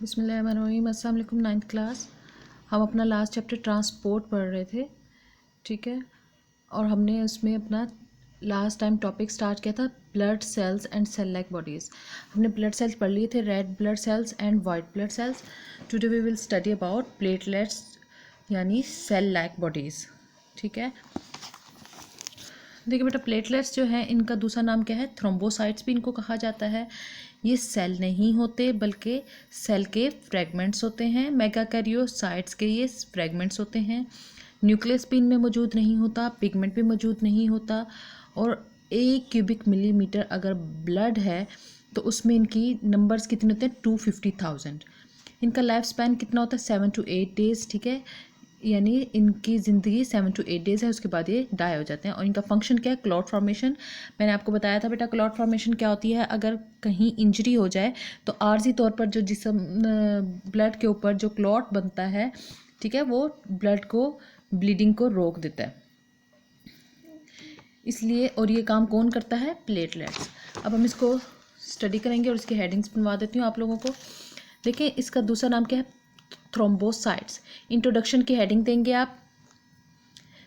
बिस्मिल्लाहिर्रहमानिर्रहीम। अस्सलाम वालेकुम। 9th क्लास हम अपना लास्ट चैप्टर ट्रांसपोर्ट पढ़ रहे थे, ठीक है। और हमने उसमें अपना लास्ट टाइम टॉपिक स्टार्ट किया था blood cells and cell like bodies. हमने ब्लड सेल्स पढ़ लिए थे, red blood cells and white blood cells. Today we will study about platelets यानी सेल लाइक बॉडीज़, ठीक है। देखिए बेटा, प्लेटलेट्स जो हैं इनका दूसरा नाम क्या है, थ्रोम्बोसाइट्स भी इनको कहा जाता है। ये सेल नहीं होते बल्कि सेल के फ्रेगमेंट्स होते हैं। मेगाकैरियोसाइट्स के ये फ्रेगमेंट्स होते हैं। न्यूक्लियस भी इनमें मौजूद नहीं होता, पिगमेंट भी मौजूद नहीं होता। और 1 क्यूबिक मिलीमीटर अगर ब्लड है तो उसमें इनकी नंबर्स कितने होते हैं, 250,000। इनका लाइफ स्पैन कितना होता है, 7 to 8 डेज़, ठीक है। यानी इनकी ज़िंदगी 7 to 8 डेज़ है, उसके बाद ये डाई हो जाते हैं। और इनका फंक्शन क्या है, क्लॉट फॉर्मेशन। मैंने आपको बताया था बेटा, क्लॉट फॉर्मेशन क्या होती है, अगर कहीं इंजरी हो जाए तो आर्जी तौर पर जो जिस्म ब्लड के ऊपर जो क्लॉट बनता है, ठीक है, वो ब्लड को ब्लीडिंग को रोक देता है, इसलिए। और ये काम कौन करता है, प्लेटलेट्स। अब हम इसको स्टडी करेंगे और इसकी हेडिंग्स बनवा देती हूँ आप लोगों को। देखिए, इसका दूसरा नाम क्या है, थ्रोम्बोसाइट्स। इंट्रोडक्शन की हेडिंग देंगे आप।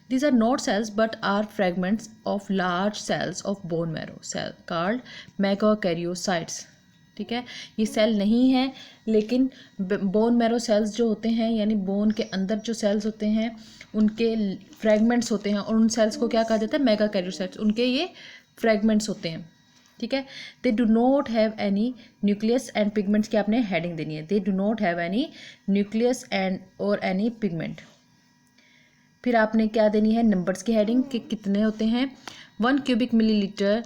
These are not cells but are fragments of large cells of bone marrow cell called megakaryocytes, ठीक है। ये सेल नहीं है, लेकिन बोन मैरो सेल्स जो होते हैं, यानी बोन के अंदर जो सेल्स होते हैं उनके फ्रेगमेंट्स होते हैं। और उन सेल्स को क्या कहा जाता है, मेगाकैरियोसाइट्स। उनके ये फ्रेगमेंट्स होते हैं, ठीक है। They do not have any nucleus and pigments की आपने हेडिंग देनी है। They do not have any nucleus and और एनी पिगमेंट। फिर आपने क्या देनी है, नंबर्स की हेडिंग कि कितने होते हैं। 1 cubic millilitre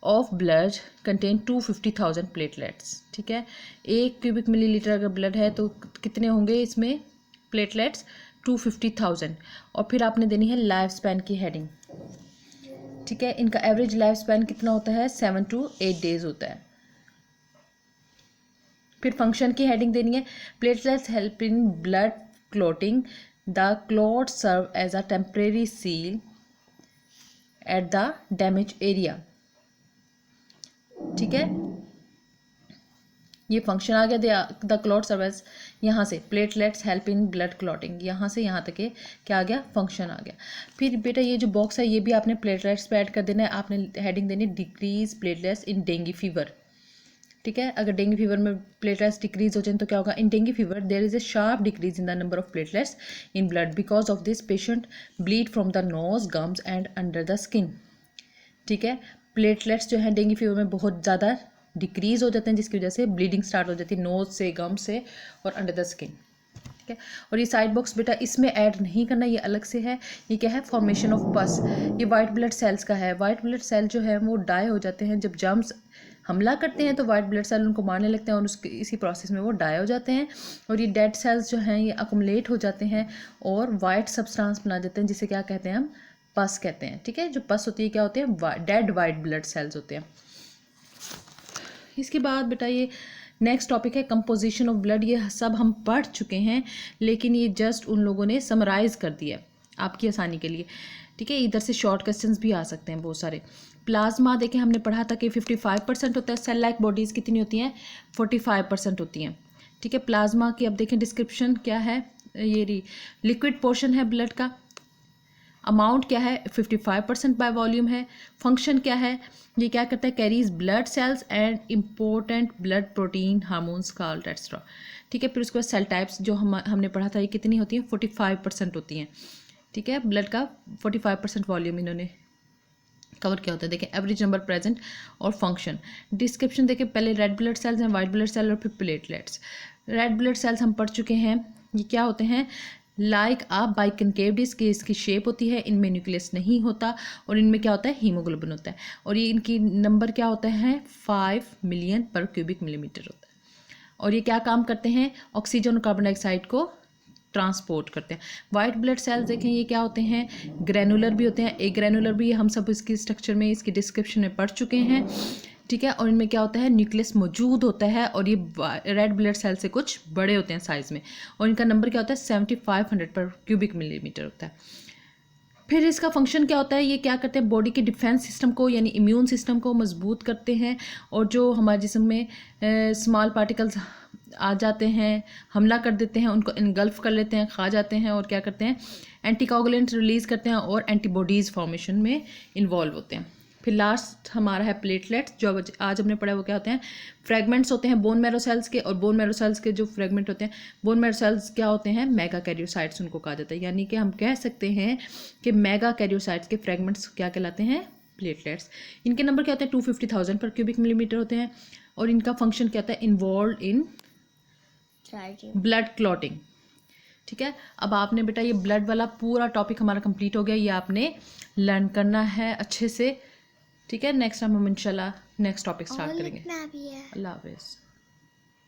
of blood contain 250,000 platelets, ठीक है। 1 क्यूबिक मिलीलीटर अगर ब्लड है तो कितने होंगे इसमें प्लेटलेट्स, 250,000। और फिर आपने देनी है लाइफ स्पैन की हेडिंग, ठीक है। इनका एवरेज लाइफ स्पैन कितना होता है, 7 to 8 डेज होता है। फिर फंक्शन की हेडिंग देनी है, platelets help in blood clotting. The clots serve as a temporary seal at the damaged area, ठीक है। ये फंक्शन आ गया। द क्लॉट सर्व यहाँ से platelets help in blood clotting, यहाँ से यहाँ तक क्या आ गया, फंक्शन आ गया। फिर बेटा ये जो बॉक्स है ये भी आपने प्लेटलेट्स पे ऐड कर देना है। आपने हेडिंग देनी decrease platelets in dengue fever, ठीक है। अगर डेंगू फीवर में प्लेटलेट्स डिक्रीज हो जाए तो क्या होगा, in dengue fever there is a sharp decrease in the number of platelets in blood. Because of this patient bleed from the nose, gums and under the skin, ठीक है। Platelets जो है dengue fever में बहुत ज़्यादा decrease हो जाते हैं, जिसकी वजह से ब्लीडिंग स्टार्ट हो जाती है नोज से, गम से और अंडर द स्किन, ठीक है। और ये साइड बॉक्स बेटा इसमें ऐड नहीं करना, ये अलग से है। ये क्या है, फॉर्मेशन ऑफ पस। ये वाइट ब्लड सेल्स का है। वाइट ब्लड सेल जो है वो डाई हो जाते हैं जब जर्म्स हमला करते हैं, तो वाइट ब्लड सेल उनको मारने लगते हैं और उसके इसी प्रोसेस में वो डाई हो जाते हैं। और ये डेड सेल्स जो हैं ये अकुमुलेट हो जाते हैं और वाइट सब्सटेंस बना देते हैं, जिसे क्या कहते हैं, हम पस कहते हैं, ठीक है। जो पस होती है क्या होते हैं, डेड वाइट ब्लड सेल्स होते हैं। इसके बाद बेटा ये नेक्स्ट टॉपिक है कंपोजिशन ऑफ ब्लड। ये सब हम पढ़ चुके हैं, लेकिन ये जस्ट उन लोगों ने समराइज़ कर दिया आपकी आसानी के लिए, ठीक है। इधर से शॉर्ट क्वेश्चंस भी आ सकते हैं बहुत सारे। प्लाज्मा देखें, हमने पढ़ा था कि 55% होता है। सेल लाइक बॉडीज़ कितनी होती हैं, 45% होती हैं, ठीक है। प्लाज्मा की अब देखें डिस्क्रिप्शन क्या है, ये लिक्विड पोर्शन है ब्लड का। अमाउंट क्या है, 55% बाय वॉल्यूम है। फंक्शन क्या है, ये क्या करता है, carries blood cells and important blood protein hormones called extra, ठीक है। फिर उसके बाद सेल टाइप्स जो हमने पढ़ा था, ये कितनी होती हैं, 45% होती हैं, ठीक है। ब्लड का 45% वॉल्यूम इन्होंने कवर किया होता है। देखें एवरेज नंबर प्रेजेंट और फंक्शन। डिस्क्रिप्शन देखें, पहले रेड ब्लड सेल्स हैं, वाइट ब्लड सेल और फिर प्लेटलेट्स। रेड ब्लड सेल्स हम पढ़ चुके हैं, ये क्या होते हैं, लाइक आ बाइकनकेव डिस्क की इसकी शेप होती है। इनमें न्यूक्लियस नहीं होता और इनमें क्या होता है, हीमोग्लोबिन होता है। और ये इनकी नंबर क्या होता है, 5 मिलियन पर क्यूबिक मिलीमीटर होता है। और ये क्या काम करते हैं, ऑक्सीजन और कार्बन डाइऑक्साइड को ट्रांसपोर्ट करते हैं। वाइट ब्लड सेल्स देखें ये क्या होते हैं, ग्रैनुलर भी होते हैं। एक ग्रैनुलर भी हम सब इसकी स्ट्रक्चर में, इसकी डिस्क्रिप्शन में पढ़ चुके हैं, ठीक है। और इनमें क्या होता है, न्यूक्लियस मौजूद होता है और ये रेड ब्लड सेल से कुछ बड़े होते हैं साइज़ में। और इनका नंबर क्या होता है, 7500 पर क्यूबिक मिलीमीटर होता है। फिर इसका फंक्शन क्या होता है, ये क्या करते हैं, बॉडी के डिफेंस सिस्टम को यानी इम्यून सिस्टम को मजबूत करते हैं। और जो हमारे जिस्म में स्मॉल पार्टिकल्स आ जाते हैं, हमला कर देते हैं, उनको इनगल्फ कर लेते हैं, खा जाते हैं और क्या करते हैं, एंटीकोगुलेंट रिलीज़ करते हैं और एंटीबॉडीज़ फॉर्मेशन में इन्वॉल्व होते हैं। फिर लास्ट हमारा है प्लेटलेट्स, जो आज हमने पढ़ा वो क्या होते हैं, फ्रेगमेंट्स होते हैं बोन मैरो सेल्स के, और बोन मैरो सेल्स के जो फ्रेगमेंट होते हैं, बोन मैरो सेल्स क्या होते हैं, मेगा कैरियोसाइट्स उनको कहा जाता है। यानी कि हम कह सकते हैं कि मेगा कैरियोसाइट्स के फ्रेगमेंट्स क्या कहलाते हैं, प्लेटलेट्स। इनके नंबर क्या होते हैं, 250,000 पर क्यूबिक मिलीमीटर होते हैं, और इनका फंक्शन क्या होता है, इन्वॉल्व इन ब्लड क्लॉटिंग। ठीक है, अब आपने बेटा ये ब्लड वाला पूरा टॉपिक हमारा कंप्लीट हो गया, ये आपने लर्न करना है अच्छे से। ठीक है, नेक्स्ट टाइम हम इंशाल्लाह नेक्स्ट टॉपिक स्टार्ट करेंगे। अल्लाह हाफिज़।